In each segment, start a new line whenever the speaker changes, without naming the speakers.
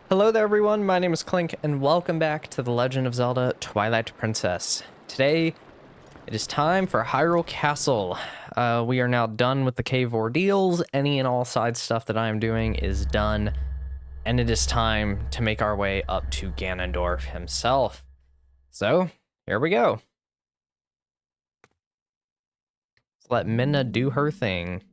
Hello there everyone, my name is Clink, and welcome back to The Legend of Zelda Twilight Princess. Today, it is time for Hyrule Castle. We are now done with the cave ordeals. Any and all side stuff that I am doing is done, and it is time to make our way up to Ganondorf himself. So, here we go. Let's let Midna do her thing.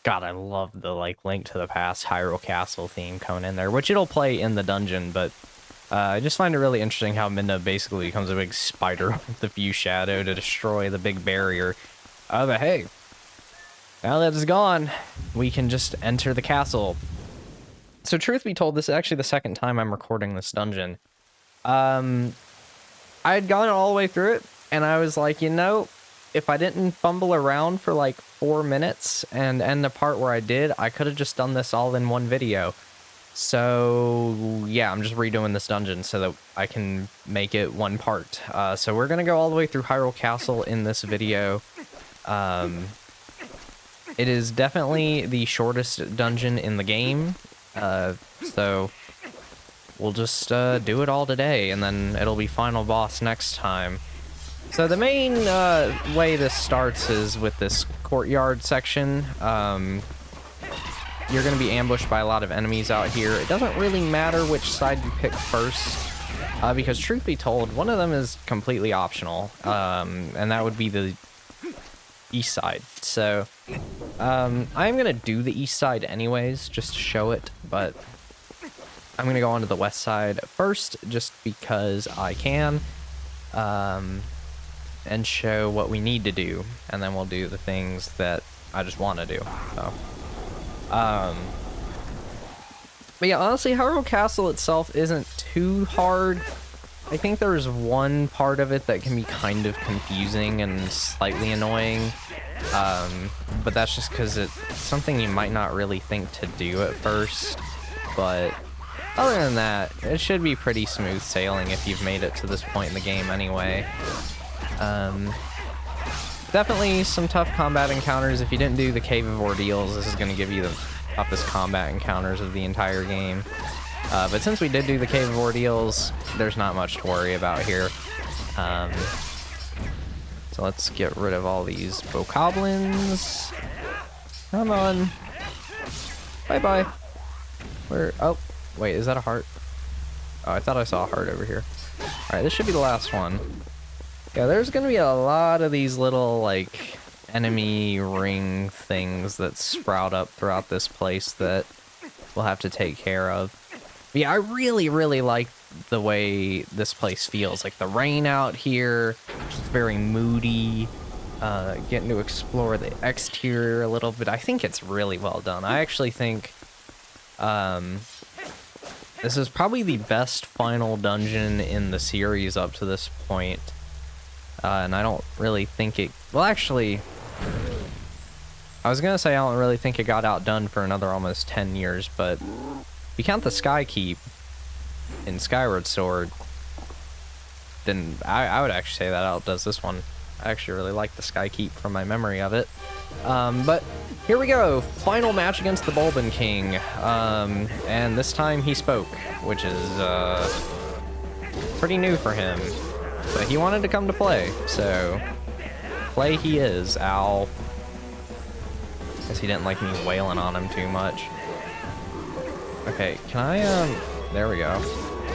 God, I love the Link to the Past Hyrule Castle theme coming in there, which it'll play in the dungeon, but I just find it really interesting how Midna basically becomes a big spider with the view shadow to destroy the big barrier. But hey, now that it's gone, we can just enter the castle. So truth be told, this is actually the second time I'm recording this dungeon. I had gone all the way through it, and I was like, you know, if I didn't fumble around for like 4 minutes and end the part where I did, I could have just done this all in one video. So yeah, I'm just redoing this dungeon so that I can make it one part. So we're gonna go all the way through Hyrule Castle in this video. It is definitely the shortest dungeon in the game. So we'll just do it all today, and then it'll be final boss next time. So the main way this starts is with this courtyard section. You're going to be ambushed by a lot of enemies out here. It doesn't really matter which side you pick first, because truth be told, one of them is completely optional, and that would be the east side. So I'm going to do the east side anyways, just to show it, but I'm going to go on to the west side first, just because I can. And show what we need to do, and then we'll do the things that I just want to do. So, but yeah, honestly, Hyrule Castle itself isn't too hard. I think there's one part of it that can be kind of confusing and slightly annoying, but that's just because it's something you might not really think to do at first. But other than that, it should be pretty smooth sailing if you've made it to this point in the game anyway. Definitely some tough combat encounters. If you didn't do the Cave of Ordeals, this is going to give you the toughest combat encounters of the entire game. But since we did do the Cave of Ordeals, there's not much to worry about here. So let's get rid of all these bokoblins. Come on. Bye-bye. Where? Oh, wait, is that a heart? Oh, I thought I saw a heart over here. Alright, this should be the last one. Yeah, there's gonna be a lot of these little, like, enemy ring things that sprout up throughout this place that we'll have to take care of. But yeah, I really, really like the way this place feels. Like, the rain out here, just very moody, getting to explore the exterior a little bit. I think it's really well done. I actually think, this is probably the best final dungeon in the series up to this point. And I don't really think it... Well, actually, I was gonna say I don't really think it got outdone for another almost 10 years, but you count the Sky Keep in Skyward Sword, then I would actually say that outdoes this one. I actually really like the Sky Keep from my memory of it. But here we go, final match against the Bulbin King. And this time he spoke, which is pretty new for him. But he wanted to come to play, so play he is, Owl. Guess he didn't like me wailing on him too much. Okay, can I, there we go.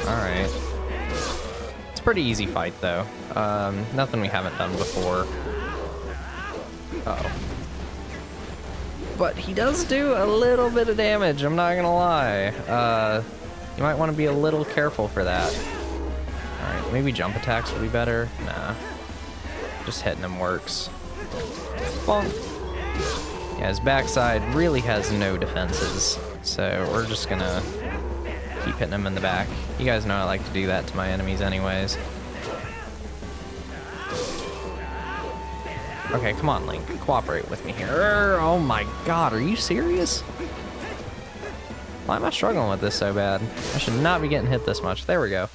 Alright. It's a pretty easy fight, though. Nothing we haven't done before. Uh-oh. But he does do a little bit of damage, I'm not gonna lie. You might want to be a little careful for that. Alright, maybe jump attacks would be better. Nah. Just hitting him works. Bonk. Yeah, his backside really has no defenses, so we're just gonna keep hitting him in the back. You guys know I like to do that to my enemies anyways. Okay, come on, Link. Cooperate with me here. Oh my god, are you serious? Why am I struggling with this so bad? I should not be getting hit this much. There we go.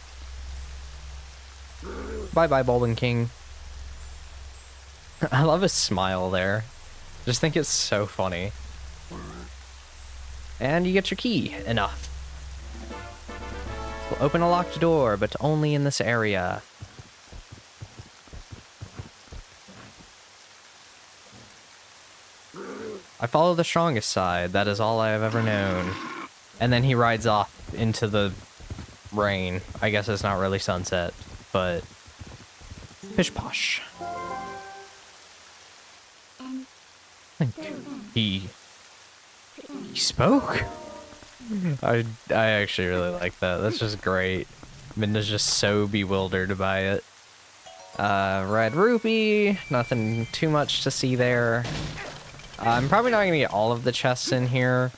Bye-bye, Bulbin King. I love his smile there. Just think it's so funny. And you get your key. Enough. We'll open a locked door, but only in this area. I follow the strongest side. That is all I have ever known. And then he rides off into the rain. I guess it's not really sunset, but pish posh. He spoke. I actually really like that. That's just great. Minda's just so bewildered by it. Red rupee. Nothing too much to see there. I'm probably not gonna get all of the chests in here,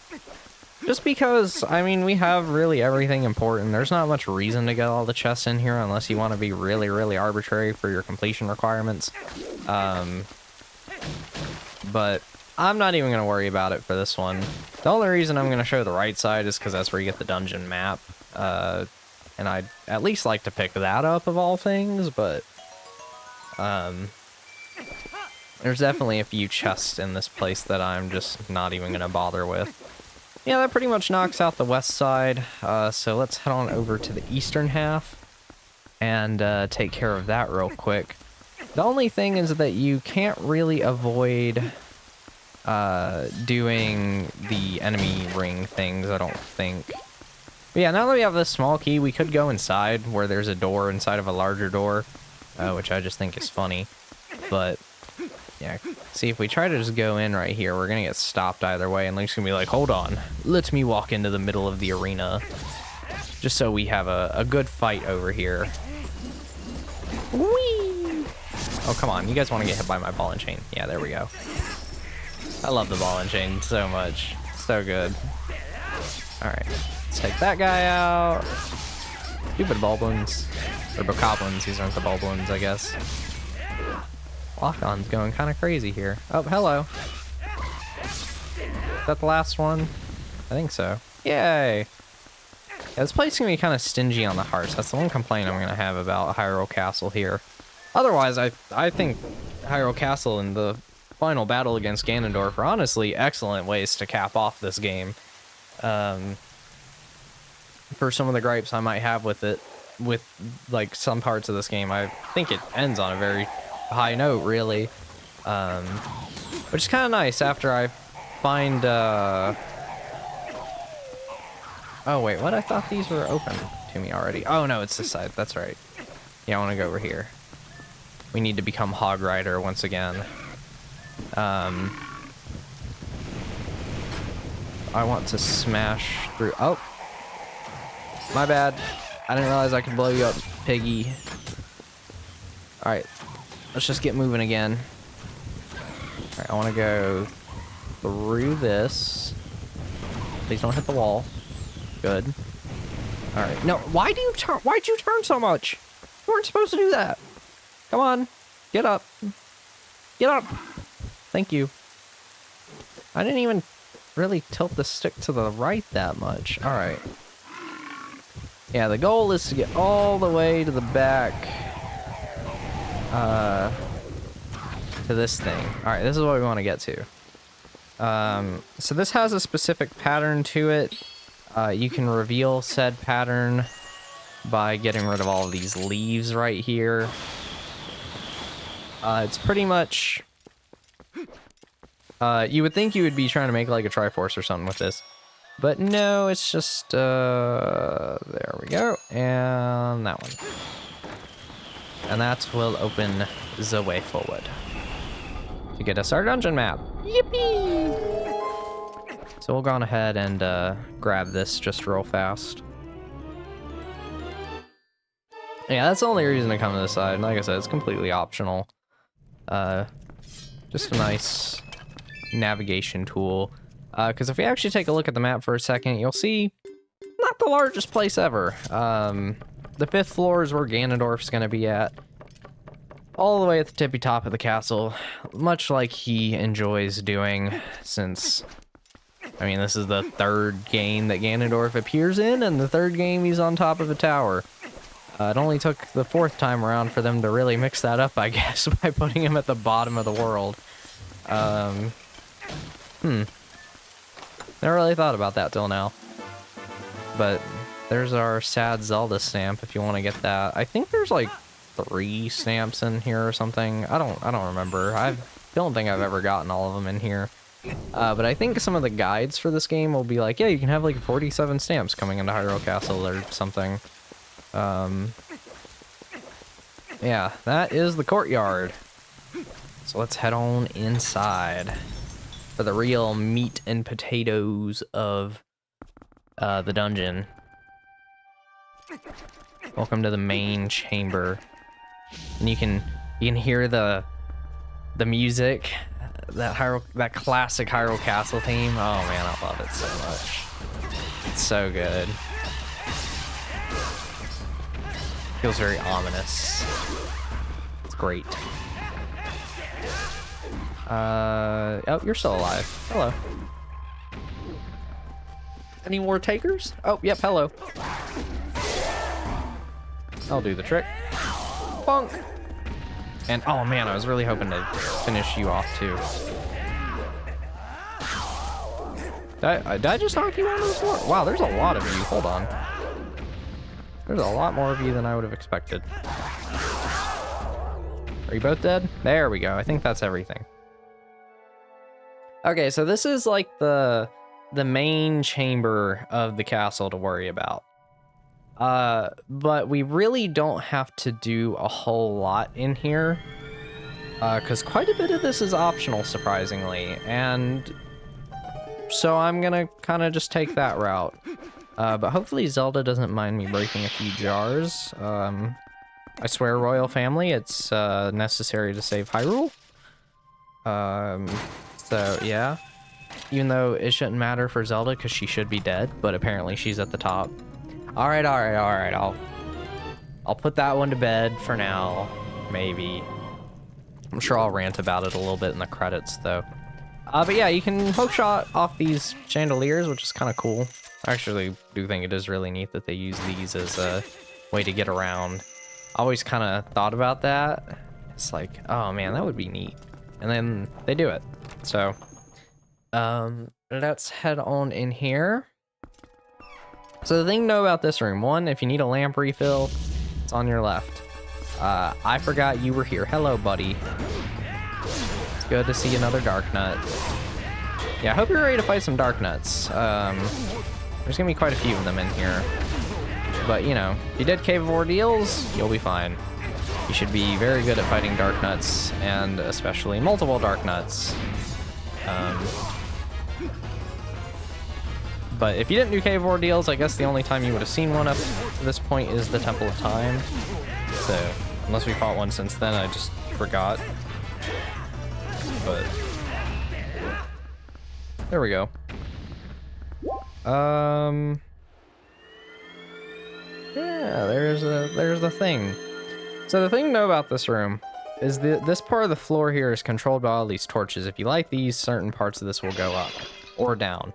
just because, I mean, we have really everything important. There's not much reason to get all the chests in here unless you want to be really, really arbitrary for your completion requirements. But I'm not even going to worry about it for this one. The only reason I'm going to show the right side is because that's where you get the dungeon map. And I'd at least like to pick that up of all things, but there's definitely a few chests in this place that I'm just not even going to bother with. Yeah, that pretty much knocks out the west side. So let's head on over to the eastern half and take care of that real quick. The only thing is that you can't really avoid doing the enemy ring things, I don't think. But yeah, now that we have this small key, we could go inside where there's a door inside of a larger door, which I just think is funny. But yeah, see, if we try to just go in right here, we're gonna get stopped either way, and Link's gonna be like, hold on, let me walk into the middle of the arena, just so we have a good fight over here. Whee! Oh, come on, you guys want to get hit by my ball and chain. Yeah, there we go. I love the ball and chain so much. So good. Alright, let's take that guy out. Stupid Bulblins. Or Bokoblins, these aren't the Bulblins, I guess. Lock-on's going kind of crazy here. Oh, hello. Is that the last one? I think so. Yay! Yeah, this place is going to be kind of stingy on the hearts. That's the one complaint I'm going to have about Hyrule Castle here. Otherwise, I think Hyrule Castle and the final battle against Ganondorf are honestly excellent ways to cap off this game. For some of the gripes I might have with it, with like some parts of this game, I think it ends on a very high note, really, which is kind of nice after I find oh wait, what? I thought these were open to me already. Oh no, it's this side, that's right. Yeah, I want to go over here. We need to become Hog Rider once again. I want to smash through. Oh, my bad, I didn't realize I could blow you up, piggy. All right, let's just get moving again. All right, I want to go through this. Please don't hit the wall. Good. All right. No, why do you turn? Why'd you turn so much? You weren't supposed to do that. Come on, get up. Get up. Thank you. I didn't even really tilt the stick to the right that much. All right. Yeah, the goal is to get all the way to the back to this thing. All right, this is what we want to get to. So this has a specific pattern to it. You can reveal said pattern by getting rid of all of these leaves right here. It's pretty much... you would think you would be trying to make like a Triforce or something with this. But no, it's just... there we go. And that one. And that will open the way forward to get us our dungeon map. Yippee! So we'll go on ahead and grab this just real fast. Yeah, that's the only reason to come to this side. Like I said, it's completely optional. Just a nice navigation tool. Because if we actually take a look at the map for a second, you'll see not the largest place ever. The 5th floor is where Ganondorf's going to be at. All the way at the tippy top of the castle, much like he enjoys doing since... I mean, this is the 3rd game that Ganondorf appears in, and the 3rd game he's on top of a tower. It only took the 4th time around for them to really mix that up, I guess, by putting him at the bottom of the world. Never really thought about that till now. But there's our sad Zelda stamp if you want to get that. I think there's like 3 stamps in here or something. I don't remember. I don't think I've ever gotten all of them in here. But I think some of the guides for this game will be like, yeah, you can have like 47 stamps coming into Hyrule Castle or something. Yeah, that is the courtyard. So let's head on inside for the real meat and potatoes of the dungeon. Welcome to the main chamber. And you can hear the music, that classic Hyrule Castle theme. Oh man, I love it so much. It's so good. Feels very ominous. It's great. Oh, you're still alive. Hello. Any more takers? Oh, yep, hello. I'll do the trick. Bonk. And, oh man, I was really hoping to finish you off too. Did I just knock you onto the floor? Wow, there's a lot of you. Hold on. There's a lot more of you than I would have expected. Are you both dead? There we go. I think that's everything. Okay, so this is like the main chamber of the castle to worry about. But we really don't have to do a whole lot in here. Because quite a bit of this is optional, surprisingly. And so I'm gonna kind of just take that route. But hopefully Zelda doesn't mind me breaking a few jars. I swear, royal family, it's necessary to save Hyrule. So yeah, even though it shouldn't matter for Zelda because she should be dead, but apparently she's at the top. All right. I'll put that one to bed for now, maybe. I'm sure I'll rant about it a little bit in the credits though. But yeah, you can hook shot off these chandeliers, which is kind of cool. I actually do think it is really neat that they use these as a way to get around. I always kind of thought about that. It's like, oh man, that would be neat. And then they do it. So, let's head on in here. So the thing to know about this room, one, if you need a lamp refill, it's on your left. I forgot you were here. Hello, buddy. It's good to see another Dark Nut. Yeah, I hope you're ready to fight some Dark Nuts. There's gonna be quite a few of them in here. But, you know, if you did Cave of Ordeals, you'll be fine. You should be very good at fighting Dark Nuts, and especially multiple Dark Nuts. But if you didn't do Cave of Ordeals, I guess the only time you would have seen one up to this point is the Temple of Time. So, unless we fought one since then, I just forgot. But there we go. Yeah, there's the thing. So the thing to know about this room is this part of the floor here is controlled by all these torches. If you light these, certain parts of this will go up. or down.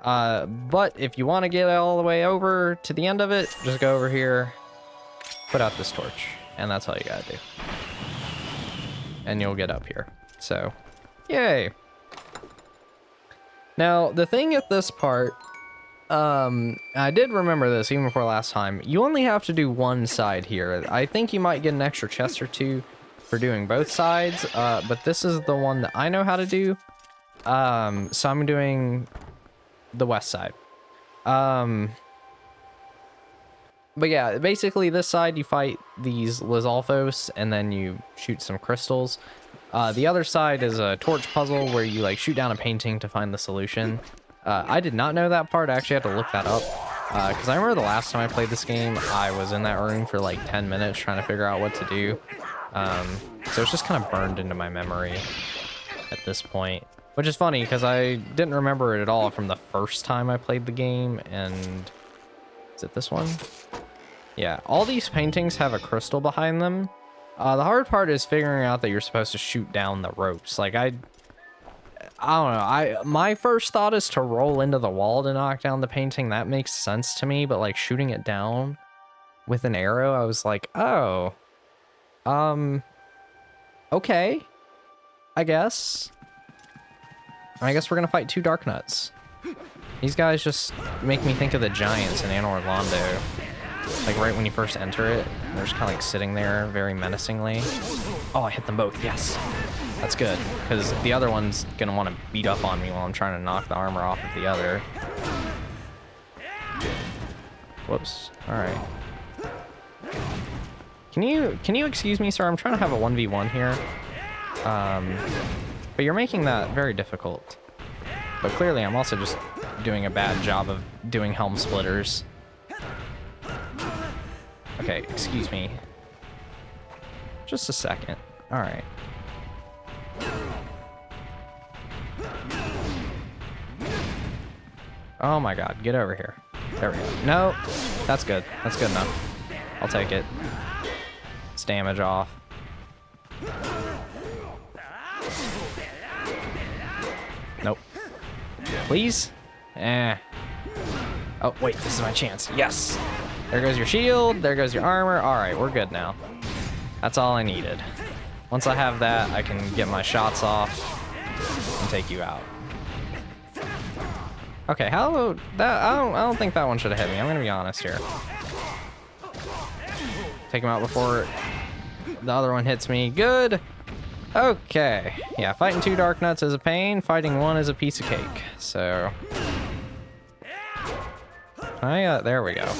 But if you want to get all the way over to the end of it, just go over here, put out this torch, and that's all you gotta do. And you'll get up here. So, yay. Now, the thing at this part, I did remember this even before last time. You only have to do one side here. I think you might get an extra chest or two for doing both sides, but this is the one that I know how to do. So I'm doing the west side. But yeah, basically this side you fight these Lizalfos and then you shoot some crystals. The other side is a torch puzzle where you like shoot down a painting to find the solution. I did not know that part. I actually had to look that up. Because I remember the last time I played this game, I was in that room for like 10 minutes trying to figure out what to do. So it's just kind of burned into my memory at this point. Which is funny, because I didn't remember it at all from the first time I played the game, and... Is it this one? Yeah, all these paintings have a crystal behind them. The hard part is figuring out that you're supposed to shoot down the ropes. Like, I don't know, my first thought is to roll into the wall to knock down the painting. That makes sense to me, but like shooting it down with an arrow, I was like, oh, okay, I guess we're gonna fight two Dark Nuts. These guys just make me think of the giants in Anor Londo. Like right when you first enter it, they're just kind of like sitting there very menacingly. Oh, I hit them both, yes. That's good, because the other one's gonna want to beat up on me while I'm trying to knock the armor off of the other. Whoops, all right. Can you excuse me, sir? I'm trying to have a 1v1 here. But you're making that very difficult. But clearly I'm also just doing a bad job of doing helm splitters. Okay, excuse me. Just a second. All right. Oh my god, get over here. There we go. No, that's good. That's good enough. I'll take it. It's damage off. Nope. Please? Eh. Oh, wait, this is my chance. Yes! There goes your shield, there goes your armor. Alright, we're good now. That's all I needed. Once I have that, I can get my shots off and take you out. Okay, how that I don't think that one should have hit me. I'm gonna be honest here. Take him out before the other one hits me. Good. Okay. Yeah, fighting two Dark Nuts is a pain. Fighting one is a piece of cake. So there we go.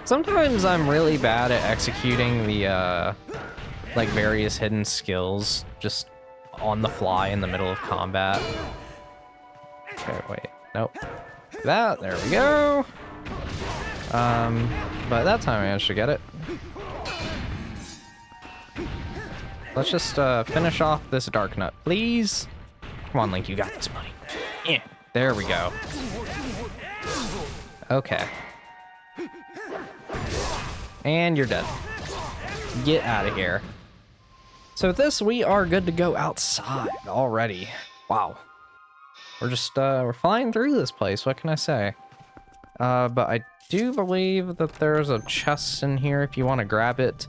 Sometimes I'm really bad at executing the like various hidden skills just on the fly in the middle of combat. Okay, wait. Nope. That, there we go. But that time I managed to get it. Let's just finish off this Dark Nut, please. Come on, Link, you got this, buddy. Yeah, there we go. Okay. And you're dead. Get out of here. So with this, we are good to go outside already. Wow. We're just, we're flying through this place, what can I say? But I do believe that there's a chest in here if you want to grab it.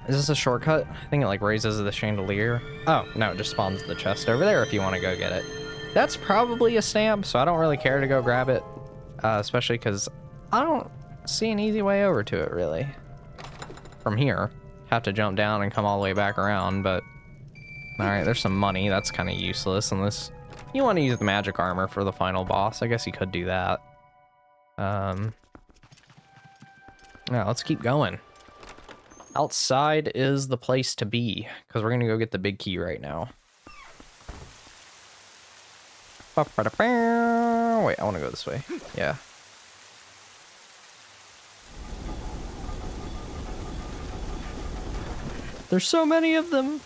Is this a shortcut? I think it like raises the chandelier. Oh, no, it just spawns the chest over there if you want to go get it. That's probably a stamp, so I don't really care to go grab it. Especially because I don't see an easy way over to it, really. From here. Have to jump down and come all the way back around, but... Alright, there's some money. That's kind of useless unless you want to use the magic armor for the final boss. I guess you could do that. Yeah, let's keep going. Outside is the place to be, because we're going to go get the big key right now. Wait, I want to go this way. Yeah. There's so many of them.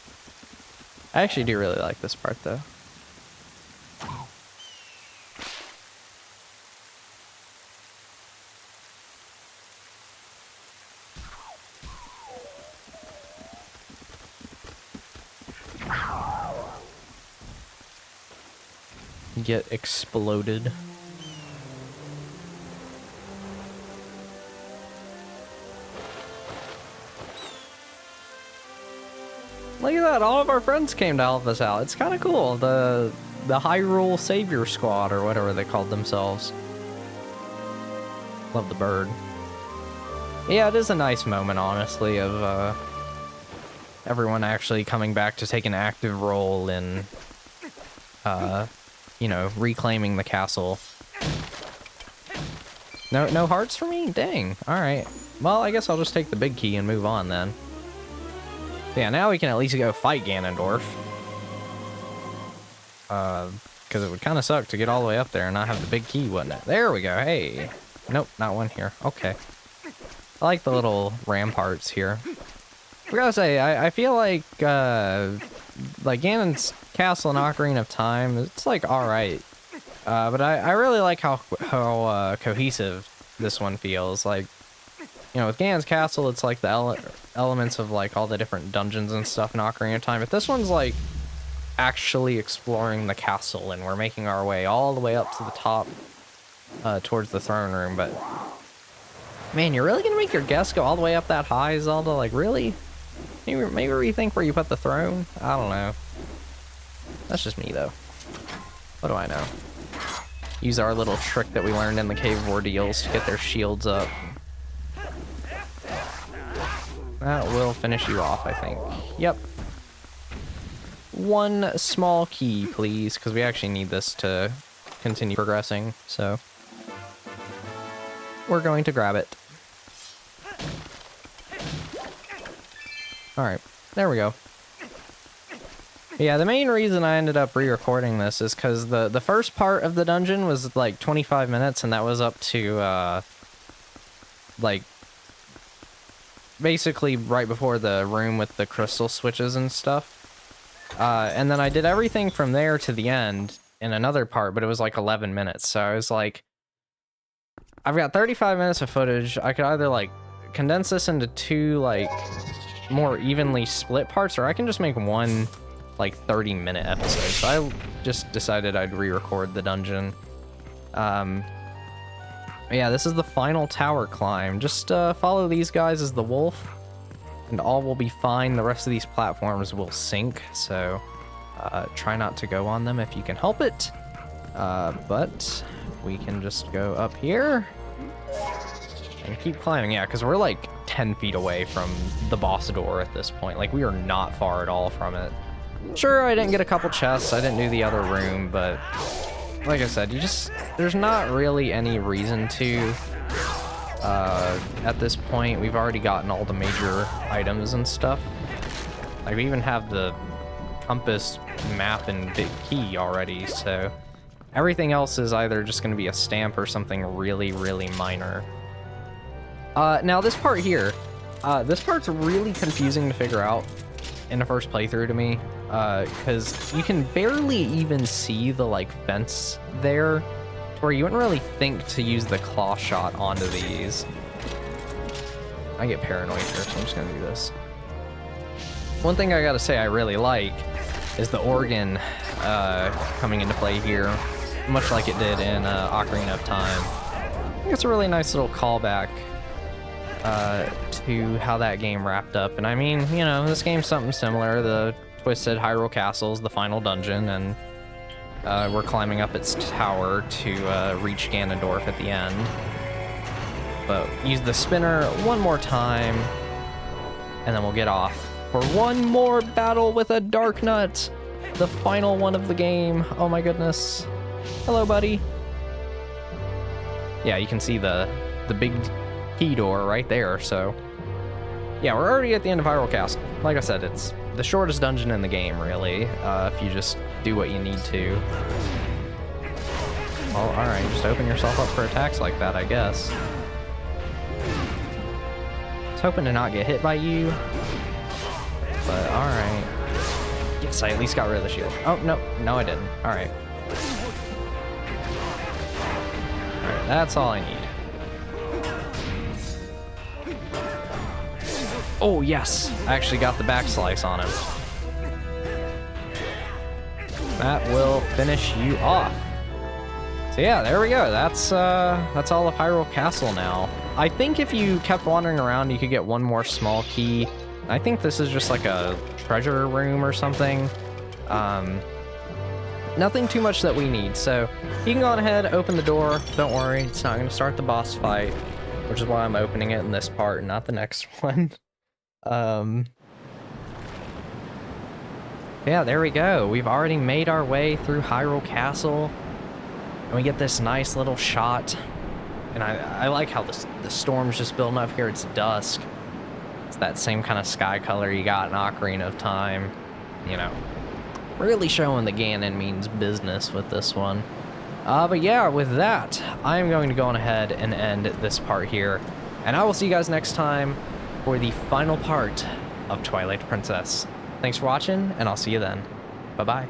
I actually do really like this part, though. get exploded. Look at that, all of our friends came to help us out. It's kind of cool. The Hyrule Savior Squad, or whatever they called themselves. Love the bird. Yeah, it is a nice moment, honestly, of everyone actually coming back to take an active role in, you know, reclaiming the castle. No hearts for me? Dang. Alright. Well, I guess I'll just take the big key and move on then. Yeah, now we can at least go fight Ganondorf. Because it would kind of suck to get all the way up there and not have the big key, wouldn't it? There we go. Hey. Nope, not one here. Okay. I like the little ramparts here. I gotta say, I feel like Ganon's Castle and Ocarina of Time, it's like alright. But I really like how cohesive this one feels. Like, you know, with Ganon's Castle, it's like the elements of like all the different dungeons and stuff in Ocarina of Time. But this one's like actually exploring the castle, and we're making our way all the way up to the top towards the throne room. But man, you're really gonna make your guests go all the way up that high, Zelda? Like, really? Maybe rethink where you put the throne? I don't know. That's just me, though. What do I know? Use our little trick that we learned in the Cave of Ordeals to get their shields up. That will finish you off, I think. Yep. One small key, please, because we actually need this to continue progressing, so we're going to grab it. Alright, there we go. Yeah, the main reason I ended up re-recording this is because the first part of the dungeon was like 25 minutes, and that was up to, like, basically right before the room with the crystal switches and stuff. And then I did everything from there to the end in another part, but it was like 11 minutes. So I was like, I've got 35 minutes of footage. I could either like condense this into two like more evenly split parts, or I can just make one like 30-minute episode. So I just decided I'd re-record the dungeon. Yeah, this is the final tower climb. Just follow these guys as the wolf, and all will be fine. The rest of these platforms will sink, so try not to go on them if you can help it. But we can just go up here and keep climbing. Yeah, because we're like 10 feet away from the boss door at this point. Like, we are not far at all from it. Sure, I didn't get a couple chests. I didn't do the other room, but like I said, there's not really any reason to. At this point, we've already gotten all the major items and stuff. Like, we even have the compass, map, and big key already, so everything else is either just going to be a stamp or something really, really minor. Now this part here, this part's really confusing to figure out in the first playthrough to me, because you can barely even see the like fence there, to where you wouldn't really think to use the claw shot onto these. I get paranoid here, so I'm just gonna do this. One thing I gotta say I really like is the organ coming into play here, much like it did in Ocarina of Time. I think it's a really nice little callback to how that game wrapped up. And I mean, you know, this game's something similar. The Twisted Hyrule Castle is the final dungeon, and we're climbing up its tower to reach Ganondorf at the end. But use the spinner one more time, and then we'll get off for one more battle with a Dark Nut, the final one of the game. Oh my goodness. Hello, buddy. Yeah, you can see the big key door right there, so yeah, we're already at the end of Hyrule Castle. Like I said, it's the shortest dungeon in the game, really, if you just do what you need to. Well, alright, just open yourself up for attacks like that, I guess. I was hoping to not get hit by you, but alright. Yes, I at least got rid of the shield. Oh, no, I didn't. Alright. Alright, that's all I need. Oh, yes! I actually got the back slice on him. That will finish you off. So yeah, there we go. That's all of Hyrule Castle now. I think if you kept wandering around, you could get one more small key. I think this is just like a treasure room or something. Nothing too much that we need. So you can go on ahead, open the door. Don't worry, it's not going to start the boss fight, which is why I'm opening it in this part and not the next one. Yeah, there we go. We've already made our way through Hyrule Castle. And we get this nice little shot. And I like how the storm's just building up here. It's dusk. It's that same kind of sky color you got in Ocarina of Time. You know, really showing the Ganon means business with this one. But yeah, with that, I'm going to go on ahead and end this part here. And I will see you guys next time for the final part of Twilight Princess. Thanks for watching, and I'll see you then. Bye-bye.